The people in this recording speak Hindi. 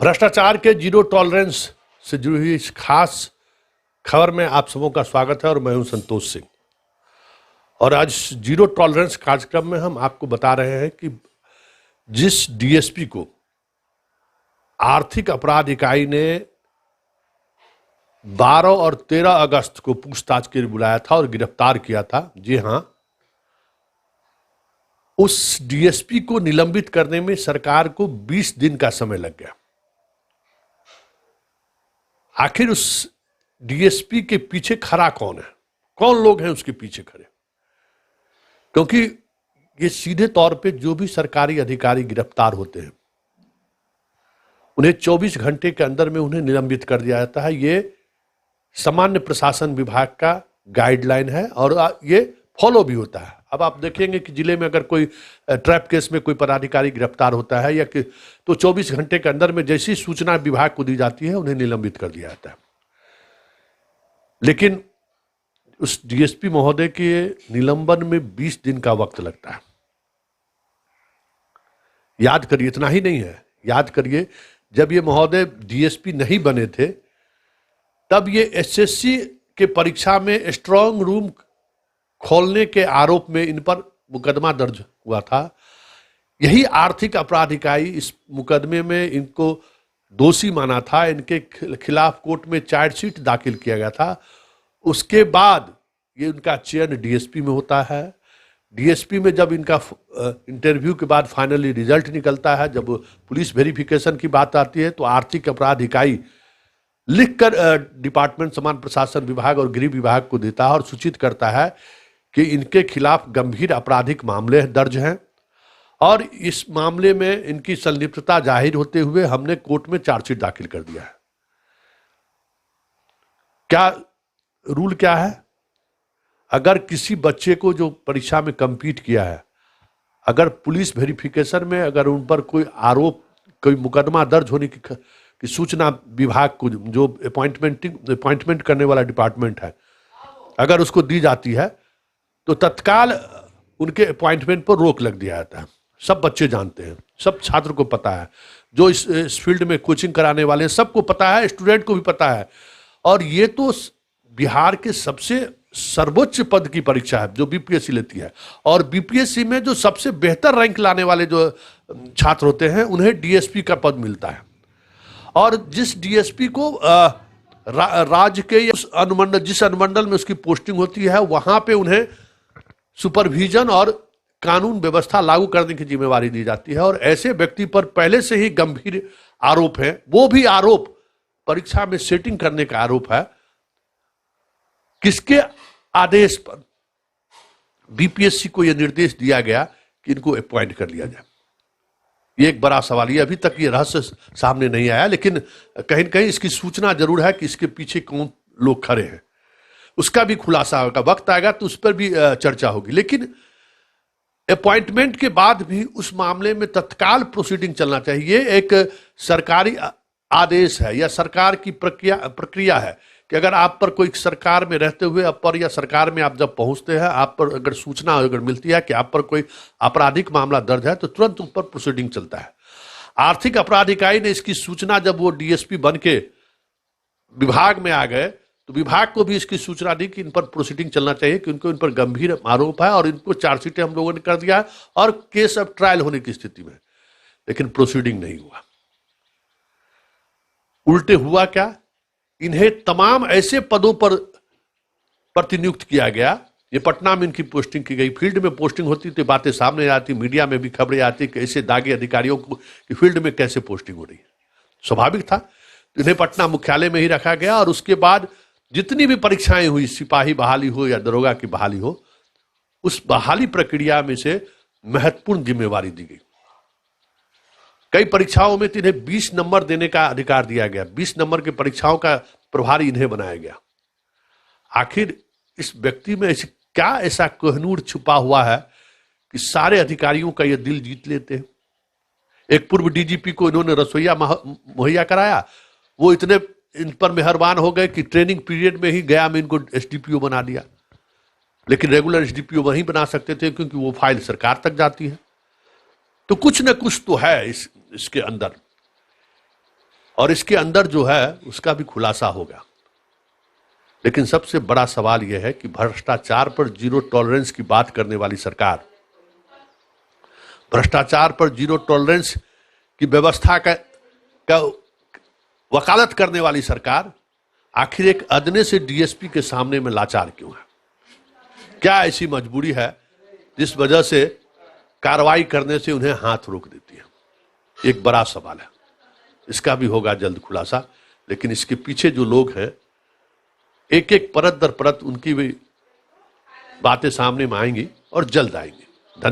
भ्रष्टाचार के जीरो टॉलरेंस से जुड़ी हुई इस खास खबर में आप सबों का स्वागत है और मैं हूं संतोष सिंह। और आज जीरो टॉलरेंस कार्यक्रम में हम आपको बता रहे हैं कि जिस डीएसपी को आर्थिक अपराध इकाई ने 12 और 13 अगस्त को पूछताछ के लिए बुलाया था और गिरफ्तार किया था, जी हां, उस डीएसपी को निलंबित करने में सरकार को 20 दिन का समय लग गया। आखिर उस डीएसपी के पीछे खड़ा कौन है, कौन लोग हैं उसके पीछे खड़े? क्योंकि ये सीधे तौर पे जो भी सरकारी अधिकारी गिरफ्तार होते हैं उन्हें 24 घंटे के अंदर में उन्हें निलंबित कर दिया जाता है। ये सामान्य प्रशासन विभाग का गाइडलाइन है और ये फॉलो भी होता है। अब आप देखेंगे कि जिले में अगर कोई ट्रैप केस में कोई पदाधिकारी गिरफ्तार होता है या कि तो 24 घंटे के अंदर में जैसी सूचना विभाग को दी जाती है उन्हें निलंबित कर दिया जाता है। लेकिन उस डीएसपी महोदय के निलंबन में 20 दिन का वक्त लगता है। याद करिए, इतना ही नहीं है, याद करिए जब ये महोदय डीएसपी नहीं बने थे तब ये एसएससी के परीक्षा में स्ट्रांग रूम खोलने के आरोप में इन पर मुकदमा दर्ज हुआ था। यही आर्थिक अपराध इकाई इस मुकदमे में इनको दोषी माना था। इनके खिलाफ कोर्ट में चार्जशीट दाखिल किया गया था। उसके बाद ये उनका चयन डीएसपी में होता है। डीएसपी में जब इनका इंटरव्यू के बाद फाइनली रिजल्ट निकलता है, जब पुलिस वेरिफिकेशन की बात आती है तो आर्थिक अपराध इकाई लिखकर डिपार्टमेंट समान प्रशासन विभाग और गृह विभाग को देता है और सूचित करता है कि इनके खिलाफ गंभीर आपराधिक मामले दर्ज हैं और इस मामले में इनकी संलिप्तता जाहिर होते हुए हमने कोर्ट में चार्जशीट दाखिल कर दिया है। क्या रूल क्या है? अगर किसी बच्चे को जो परीक्षा में कंपीट किया है, अगर पुलिस वेरिफिकेशन में अगर उन पर कोई आरोप, कोई मुकदमा दर्ज होने की सूचना विभाग को, जो अपॉइंटमेंट करने वाला डिपार्टमेंट है, अगर उसको दी जाती है तो तत्काल उनके अपॉइंटमेंट पर रोक लग दिया जाता है। सब बच्चे जानते हैं, सब छात्र को पता है, जो इस फील्ड में कोचिंग कराने वाले सबको पता है, स्टूडेंट को भी पता है। और ये तो बिहार के सबसे सर्वोच्च पद की परीक्षा है जो बीपीएससी लेती है और बीपीएससी में जो सबसे बेहतर रैंक लाने वाले जो छात्र होते हैं उन्हें डीएसपी का पद मिलता है। और जिस डीएसपी को राज्य के उस अनुमंडल, जिस अनुमंडल में उसकी पोस्टिंग होती है, वहां पे उन्हें सुपरविजन और कानून व्यवस्था लागू करने की जिम्मेवारी दी जाती है। और ऐसे व्यक्ति पर पहले से ही गंभीर आरोप है, वो भी आरोप परीक्षा में सेटिंग करने का आरोप है। किसके आदेश पर बीपीएससी को यह निर्देश दिया गया कि इनको अपॉइंट कर लिया जाए? ये एक बड़ा सवाल है। अभी तक ये रहस्य सामने नहीं आया, लेकिन कहीं न कहीं इसकी सूचना जरूर है कि इसके पीछे कौन लोग खड़े हैं। उसका भी खुलासा होगा, वक्त आएगा तो उस पर भी चर्चा होगी। लेकिन अपॉइंटमेंट के बाद भी उस मामले में तत्काल प्रोसीडिंग चलना चाहिए। एक सरकारी आदेश है या सरकार की प्रक्रिया है कि अगर आप पर कोई सरकार में रहते हुए आप पर या सरकार में आप जब पहुंचते हैं, आप पर अगर सूचना अगर मिलती है कि आप पर कोई आपराधिक मामला दर्ज है तो तुरंत उन पर प्रोसीडिंग चलता है। आर्थिक अपराध इकाई ने इसकी सूचना, जब वो डीएसपी बन के विभाग में आ गए तो विभाग को भी इसकी सूचना दी कि इन पर प्रोसीडिंग चलना चाहिए, कि उनको इन पर गंभीर आरोप है और इनको चार्जशीटें हम लोगों ने कर दिया और केस अब ट्रायल होने की स्थिति में। लेकिन प्रोसीडिंग नहीं हुआ। उल्टे हुआ क्या? इन्हें तमाम ऐसे पदों पर प्रतिनियुक्त किया गया। ये पटना में इनकी पोस्टिंग की गई। फील्ड में पोस्टिंग होती तो बातें सामने आती, मीडिया में भी खबरें आती कि ऐसे दागी अधिकारियों को कि फील्ड में कैसे पोस्टिंग हो रही है। स्वाभाविक था, तो इन्हें पटना मुख्यालय में ही रखा गया और उसके बाद जितनी भी परीक्षाएं हुई, सिपाही बहाली हो या दरोगा की बहाली हो, उस बहाली प्रक्रिया में से महत्वपूर्ण जिम्मेवारी दी गई। कई परीक्षाओं में इन्हें 20 नंबर देने का अधिकार दिया गया। 20 नंबर की परीक्षाओं का प्रभारी इन्हें बनाया गया। आखिर इस व्यक्ति में क्या ऐसा कोहिनूर छुपा हुआ है कि सारे अधिकारियों का ये दिल जीत लेते हैं? एक पूर्व डीजीपी को इन्होंने रसोईया मुहैया कराया, वो इतने इन पर मेहरबान हो गए कि ट्रेनिंग पीरियड में ही गया में इनको एसडीपीओ बना दिया। लेकिन रेगुलर एसडीपीओ वहीं बना सकते थे क्योंकि वो फाइल सरकार तक जाती है। तो कुछ न कुछ तो है इसके अंदर। और इसके अंदर जो है उसका भी खुलासा होगा। लेकिन सबसे बड़ा सवाल यह है कि भ्रष्टाचार पर जीरो टॉलरेंस की बात करने वाली सरकार, भ्रष्टाचार पर जीरो टॉलरेंस की व्यवस्था का वकालत करने वाली सरकार आखिर एक अदने से डीएसपी के सामने में लाचार क्यों है? क्या ऐसी मजबूरी है जिस वजह से कार्रवाई करने से उन्हें हाथ रोक देती है? एक बड़ा सवाल है, इसका भी होगा जल्द खुलासा। लेकिन इसके पीछे जो लोग हैं, एक एक परत दर परत उनकी भी बातें सामने में आएंगी और जल्द आएंगी।